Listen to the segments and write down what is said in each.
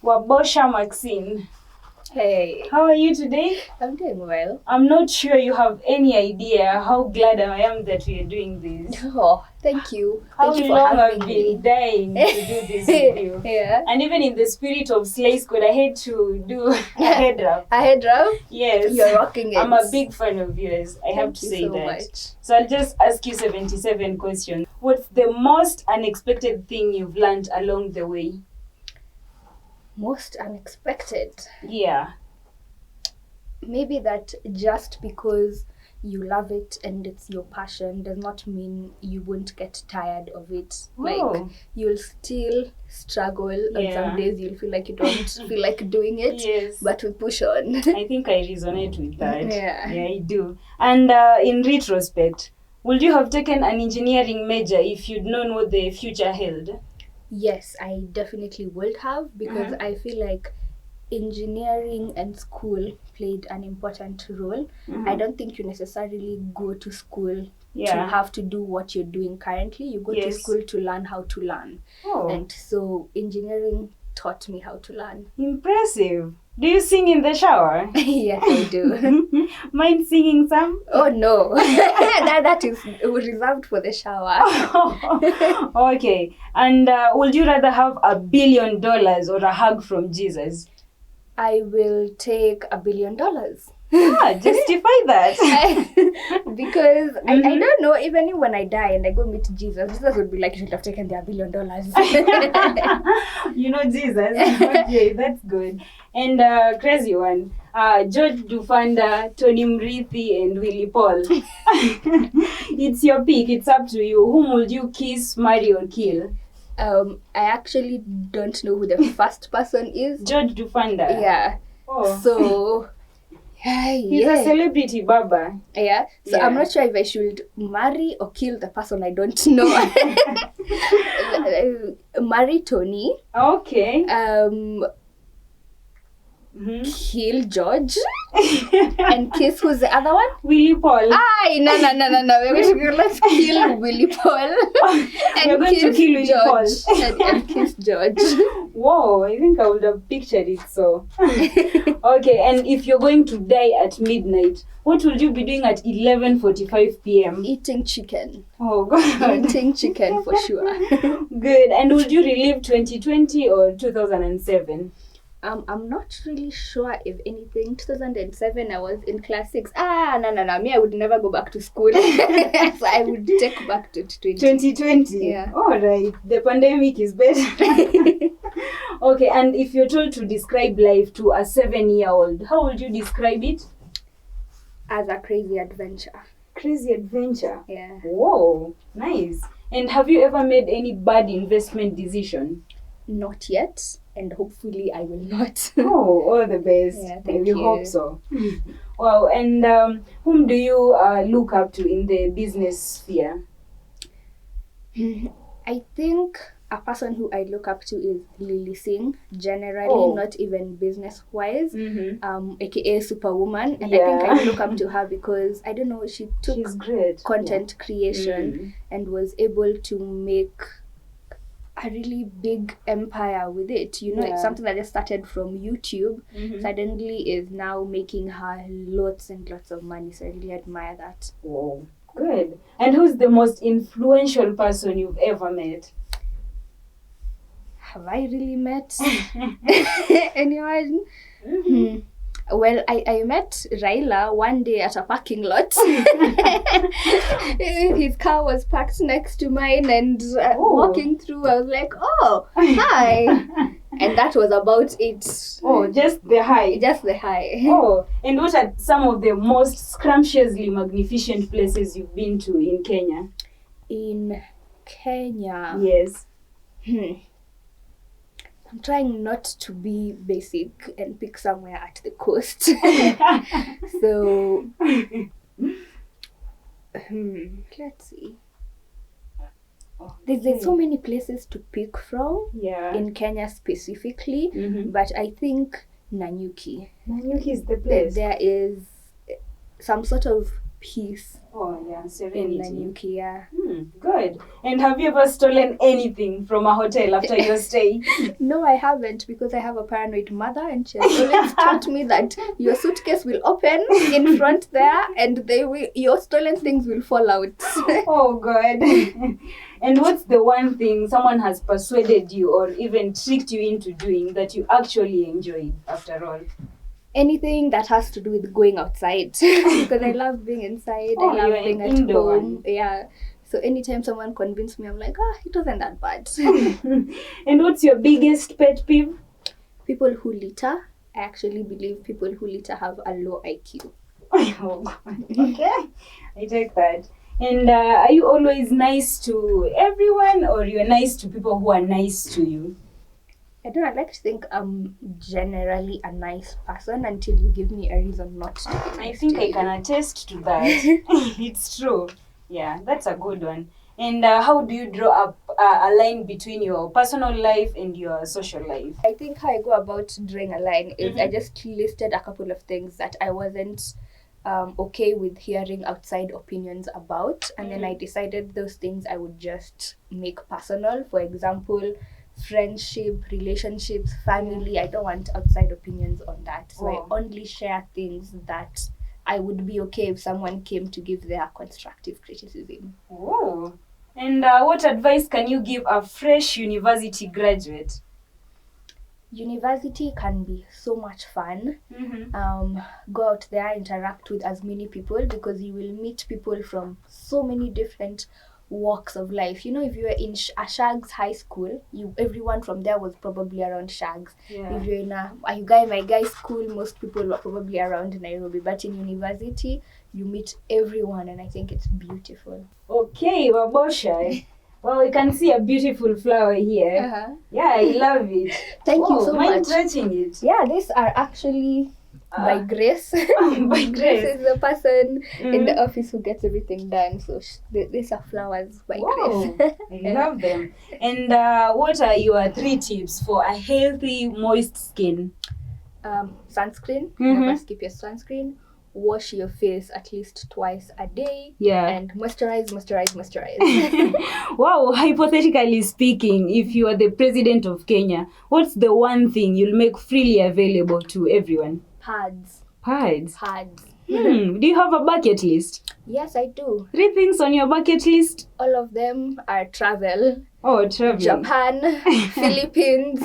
Wabosha Maxine. Hey. How are you today? I'm doing well. I'm not sure you have any idea how glad I am that we are doing this. Oh, thank you. How Thank you for long having I've me. been dying to do this with you. Yeah. And even in the spirit of Slay Squad, I had to do a head wrap. A head wrap? Yes. You're rocking it. I'm a big fan of yours. I have to Thank say you so that. much. So I'll just ask you 77 questions. What's the most unexpected thing you've learned along the way? Most unexpected. Yeah. Maybe that just because you love it and it's your passion does not mean you won't get tired of it. Oh. Like, you'll still struggle and Yeah. some days you'll feel like you don't feel like doing it. Yes. But we push on. I think I resonate with that. Yeah. Yeah, I do. And in retrospect, would you have taken an engineering major if you'd known what the future held? Yes, I definitely would have, because I feel like engineering and school played an important role. I don't think you necessarily go to school to have to do what you're doing currently. You go to school to learn how to learn. Oh. And so engineering taught me how to learn. Impressive. Do you sing in the shower? Yes, I do. Mind singing some? Oh no, that is reserved for the shower. Okay. And would you rather have $1 billion or a hug from Jesus? I will take $1 billion. Justify that. Because I don't know, even when I die and I go meet Jesus would be like, you should have taken the $1 billion. You know Jesus. Okay, that's good. And crazy one. George DUFANDA, TONNIE, MURIITHI, and Willy Paul. It's your pick. It's up to you. Whom would you kiss, marry, or kill? I actually don't know who the first person is. George DUFANDA. Yeah. Oh. So he's a celebrity baba. Yeah. So I'm not sure if I should marry or kill the person I don't know. Marry Tony. Okay. Kill George. And kiss who's the other one? Willy Paul. No. Let's kill Willy Paul. And We're going to kill Willy Paul. And kiss George. Whoa, I think I would have pictured it so. Okay, and if you're going to die at midnight, what will you be doing at 11:45 p.m.? Eating chicken. Oh, God. Eating chicken for sure. Good. And would you relive 2020 or 2007? I'm not really sure if anything. 2007, I was in class 6. No. Me, I would never go back to school. So I would take back to 2020? Yeah. All right. The pandemic is better. Okay, and if you're told to describe life to a 7-year-old, how would you describe it? As a crazy adventure. Crazy adventure? Yeah. Whoa, nice. And have you ever made any bad investment decision? Not yet, and hopefully I will not. Oh, all the best. Yeah, thank you. Hope so. Wow, and whom do you look up to in the business sphere? I think a person who I look up to is Lily Singh, generally, not even business-wise, aka Superwoman. And I think I look up to her because, I don't know, she took content creation and was able to make a really big empire with it. You know, it's something that just started from YouTube, suddenly is now making her lots and lots of money. So I really admire that. Whoa, good. And who's the most influential person you've ever met? Have I really met anyone? Well, I met Raila one day at a parking lot. His car was parked next to mine, and walking through, I was like, oh, hi. And that was about it. Oh, just the hi. Just the hi. Oh, and what are some of the most scrumptiously magnificent places you've been to in Kenya? In Kenya? Yes. I'm trying not to be basic and pick somewhere at the coast. So, let's see. There's so many places to pick from in Kenya specifically, but I think Nanyuki. Nanyuki is the place. There is some sort of peace Oh, yeah, in serenity. Nanyuki, yeah. Good. And have you ever stolen anything from a hotel after your stay? No, I haven't, because I have a paranoid mother, and she has always taught me that your suitcase will open in front there, and your stolen things will fall out. Oh, God. And what's the one thing someone has persuaded you or even tricked you into doing that you actually enjoyed after all? Anything that has to do with going outside, because I love being inside. Oh, I love you're being an at indoor home. one. Yeah. So anytime someone convinced me, I'm like, it wasn't that bad. And what's your biggest pet peeve? People who litter. I actually believe people who litter have a low IQ. Oh, God. Okay, I take that. And are you always nice to everyone, or you're nice to people who are nice to you? I don't know, I like to think I'm generally a nice person until you give me a reason not to be nice I think to I you. can attest to that. It's true. Yeah, that's a good one. And how do you draw up a line between your personal life and your social life? I think how I go about drawing a line is I just listed a couple of things that I wasn't okay with hearing outside opinions about, and then I decided those things I would just make personal. For example, friendship, relationships, family. I don't want outside opinions on that. So I only share things that I would be okay if someone came to give their constructive criticism. Oh. And what advice can you give a fresh university graduate? University can be so much fun. Go out there, interact with as many people, because you will meet people from so many different walks of life. You know, if you were in a Shags high school, everyone from there was probably around Shags. Yeah. If you're in my guy school, most people were probably around Nairobi. But in university, you meet everyone, and I think it's beautiful. Okay, Wabosha. Well, you can see a beautiful flower here. Yeah, I love it. Thank you so mind much. touching it? Yeah, these are actually by Grace. By Grace Grace. is the person in the office who gets everything done. So these are flowers by Grace. I love them. And what are your 3 tips for a healthy, moist skin? Sunscreen. Never skip your sunscreen. Wash your face at least twice a day. Yeah. And moisturize. Wow, hypothetically speaking, if you are the president of Kenya, what's the one thing you'll make freely available to everyone? Pads. Do you have a bucket list? Yes, I do. 3 things on your bucket list? All of them are travel. Oh, traveling. Japan, Philippines,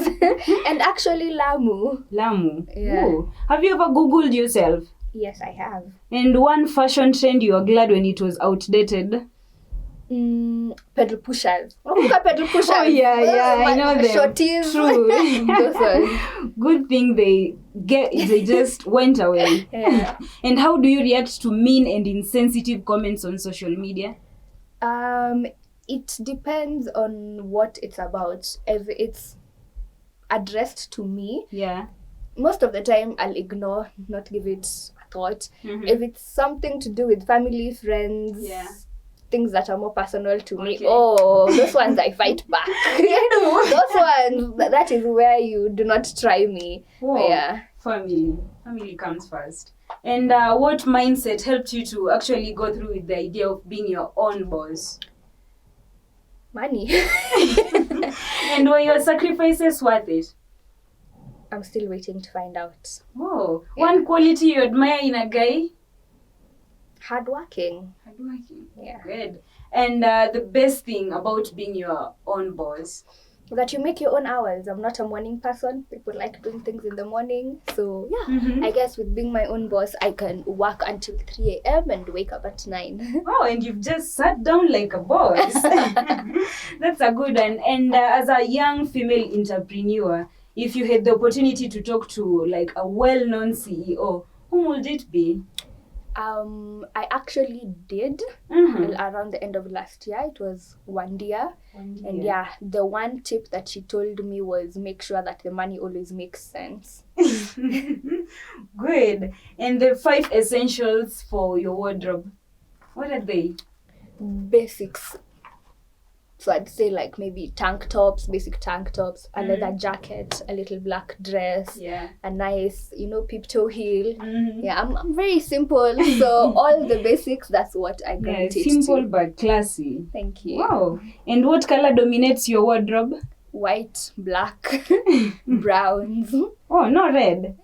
and actually Lamu. Yeah. Ooh. Have you ever Googled yourself? Yes, I have. And one fashion trend you are glad when it was outdated? Pedal pushers. Pedal pushers. Oh, yeah, I know them. Shorties. True. Those ones. Good thing they just went away. Yeah. And how do you react to mean and insensitive comments on social media? It depends on what it's about. If it's addressed to me, most of the time I'll ignore, not give it a thought. If it's something to do with family, friends, things that are more personal to me, those ones I fight back. Those ones, that is where you do not try me. Yeah. Family comes first. And what mindset helped you to actually go through with the idea of being your own boss? Money. And were your sacrifices worth it? I'm still waiting to find out. One quality you admire in a guy? Hardworking. Yeah. Good. And the best thing about being your own boss? That you make your own hours. I'm not a morning person. People like doing things in the morning. So, I guess with being my own boss, I can work until 3 a.m. and wake up at 9. Wow, and you've just sat down like a boss. That's a good one. And as a young female entrepreneur, if you had the opportunity to talk to like a well-known CEO, who would it be? I actually did around the end of last year. It was Wandia. And the one tip that she told me was make sure that the money always makes sense. Good. And the 5 essentials for your wardrobe, what are they? Basics. So I'd say like maybe tank tops, basic tank tops, a leather jacket, a little black dress, a nice, peep-toe heel. Yeah, I'm very simple. So all the basics, that's what I gravitate to. Simple but classy. Thank you. Wow. And what color dominates your wardrobe? White, black, browns. Oh, no red.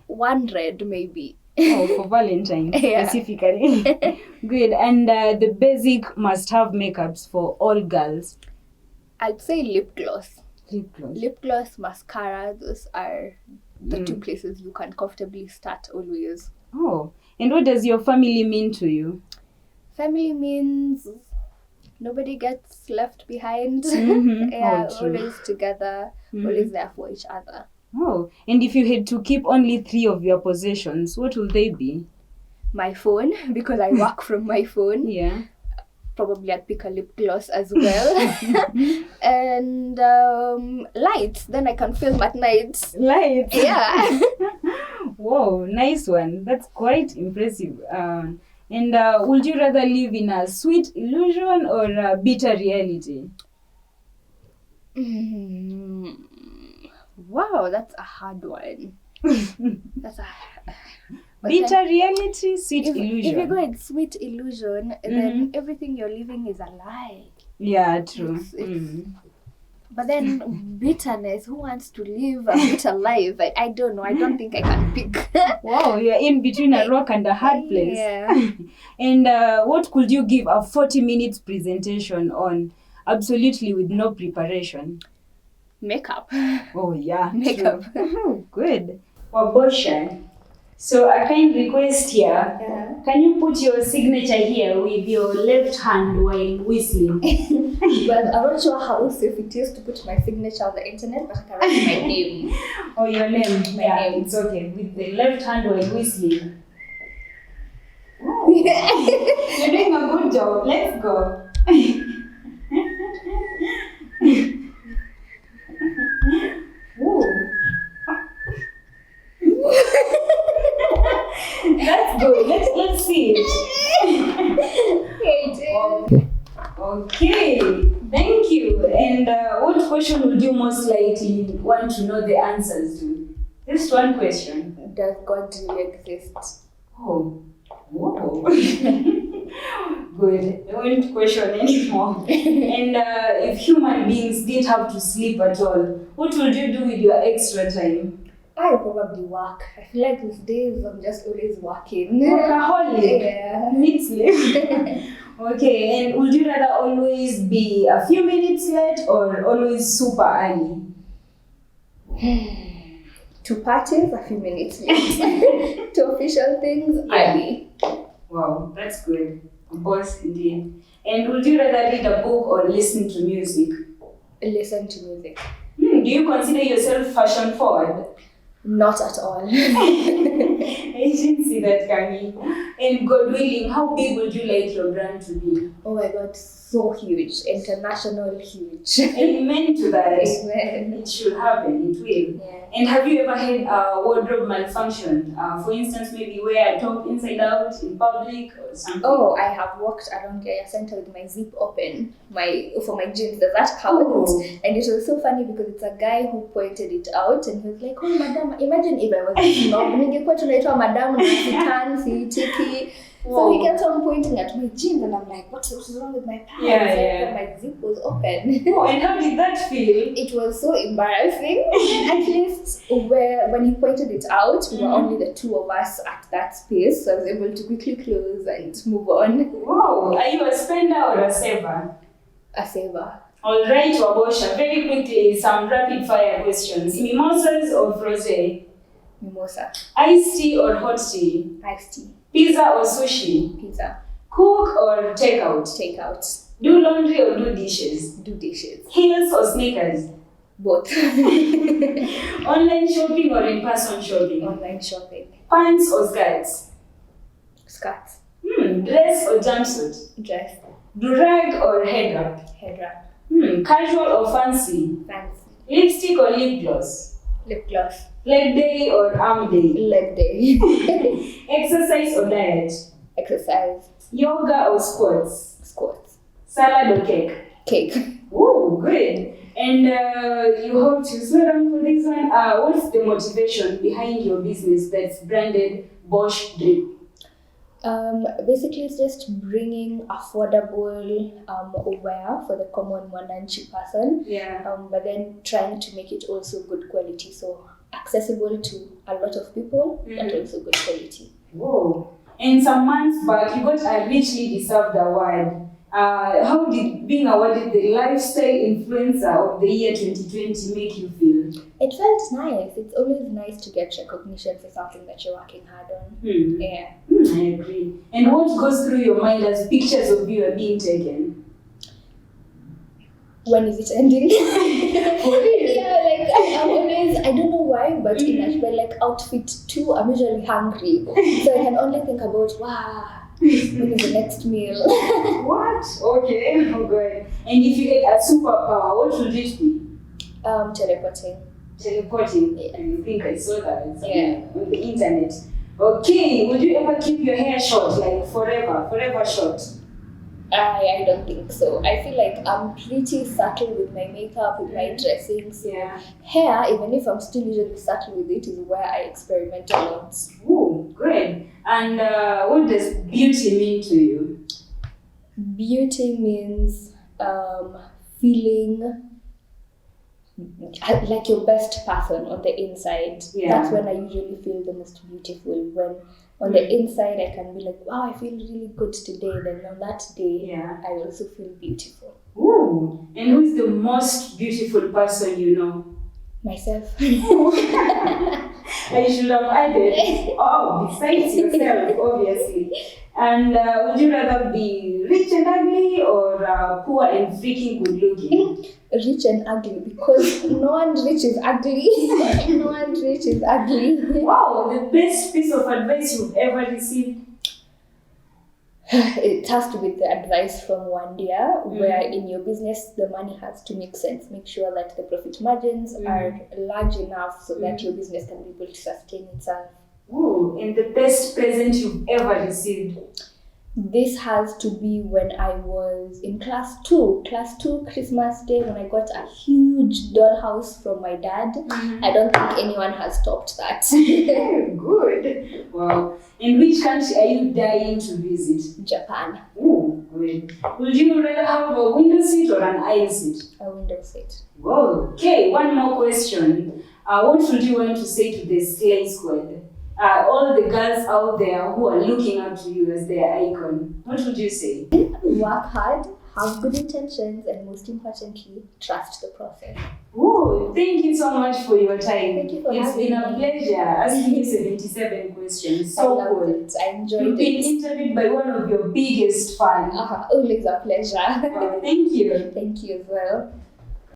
One red maybe. Oh, for Valentine specifically. Good. And the basic must-have makeups for all girls? I'd say lip gloss. Lip gloss, mascara, those are the two places you can comfortably start always. Oh, and what does your family mean to you? Family means nobody gets left behind. Always together, always there for each other. Oh, and if you had to keep only 3 of your possessions, what will they be? My phone, because I work from my phone. Yeah. Probably I'd pick a lip gloss as well. And lights, then I can film at night. Lights? Yeah. Whoa, nice one. That's quite impressive. And would you rather live in a sweet illusion or a bitter reality? Wow, that's a hard one. Bitter reality, sweet illusion. If you go with sweet illusion, then everything you're living is a lie. Yeah, true. But then bitterness, who wants to live a bitter life? I don't know. I don't think I can pick. Wow, you're in between a rock and a hard place. Yeah. And what could you give a 40-minute presentation on, absolutely with no preparation? Makeup. Oh, yeah. Makeup. Good. Wabosha. So a kind request here. Can you put your signature here with your left hand while whistling? Well, I'm not sure how safe it is to put my signature on the internet, but I can write my name. Oh, your name. My name. It's okay. With the left hand while whistling. Oh. You're doing a good job. Let's go. That's good. Let's see it. Okay. Thank you. And what question would you most likely want to know the answers to? Just one question. Does God really exist? Oh. Whoa. Good. I won't question anymore. And if human beings didn't have to sleep at all, what would you do with your extra time? I probably work. I feel like these days I'm just always working. Workaholic. Yeah. Need sleep. Okay, and would you rather always be a few minutes late or always super early? To parties, a few minutes late. To official things, early. Wow, that's good. Boss indeed. And would you rather read a book or listen to music? Listen to music. Do you consider yourself fashion forward? Not at all. I didn't see that coming. And God willing, how big would you like your brand to be? Oh my God, so huge. International huge. Amen to that. Amen. It should happen, it will. Yeah. And have you ever had a wardrobe malfunction? For instance, maybe wear a top inside out in public or something? Oh, I have walked around Gaya Center with my zip open for my jeans. Does that count? Oh. And it was so funny because it's a guy who pointed it out and he was like, oh, madam, imagine if I was a snob. Ningekuwa tunaitwa madam na sitan, si So he kept on pointing at my jeans and I'm like, what's wrong with my pants? Yeah. My zip was open. Oh, and how did that feel? It was so embarrassing. At least when he pointed it out, we were only the two of us at that space. So I was able to quickly close and move on. Wow, are you a spender or a saver? A saver. All right, Wabosha, very quickly, some rapid fire questions. Mimosas or frosé? Mimosa. Iced tea or hot tea? Iced tea. Pizza or sushi? Pizza. Cook or takeout? Takeout. Do laundry or do dishes? Do dishes. Heels or sneakers? Both. Online shopping or in-person shopping? Online shopping. Pants or skirts? Skirts. Dress or jumpsuit? Dress. Durag or head wrap? Head wrap. Casual or fancy? Fancy. Lipstick or lip gloss? Lip gloss. Leg day or arm day? Leg day. Exercise or diet? Exercise. Yoga or sports? Squats. Salad or cake? Cake. Oh, good. And you hope to slow down for this one. What's the motivation behind your business that's branded Bosch Drip? Basically, it's just bringing affordable wear for the common Mwananchi person. Yeah. But then trying to make it also good quality, so accessible to a lot of people, but also good quality. Whoa. And some months back, you got a richly deserved award. How did being awarded the Lifestyle Influencer of the Year 2020 make you feel? It felt nice. It's always nice to get recognition for something that you're working hard on. Yeah. I agree. And what goes through your mind as pictures of you are being taken? When is it ending? For real? Yeah, like I'm always, I don't know why, but in a outfit 2, I'm usually hungry. So I can only think about, wow, when is the next meal? What? Okay, oh good. And if you had a superpower, what would it be? Teleporting. Teleporting? Yeah. I think I saw that on the internet. Okay, would you ever keep your hair short, like forever short? I don't think so. I feel like I'm pretty subtle with my makeup, with my dressing. So hair, even if I'm still usually subtle with it, is where I experiment a lot. Oh, great. And what does beauty mean to you? Beauty means feeling like your best person on the inside. That's when I usually feel the most beautiful. When on the inside I can be like, wow, I feel really good today. Then on that day, I also feel beautiful. Ooh. And who is the most beautiful person you know? Myself. I should have added, besides yourself, obviously. And would you rather be rich and ugly or poor and freaking good looking? Rich and ugly, because no one rich is ugly. No one rich is ugly. Wow, the best piece of advice you've ever received? It has to be the advice from one year, where in your business the money has to make sense. Make sure that the profit margins are large enough so that your business can be able to sustain itself. Ooh, and the best present you've ever received? This has to be when I was in class 2 Christmas Day, when I got a huge dollhouse from my dad. I don't think anyone has topped that. Good. Wow. In which country are you dying to visit? Japan. Oh, great. Would you rather have a window seat or an aisle seat? A window seat. Whoa. Okay, one more question. What would you want to say to the Slay Squad? All the girls out there who are looking up to you as their icon, what would you say? Work hard, have good intentions, and most importantly, trust the process. Oh, thank you so much for your time. Thank you for It's having been a pleasure asking you 77 questions. So I cool. loved it. I enjoyed You've been it. interviewed by one of your biggest fans. Always a pleasure. Thank you. Thank you as well.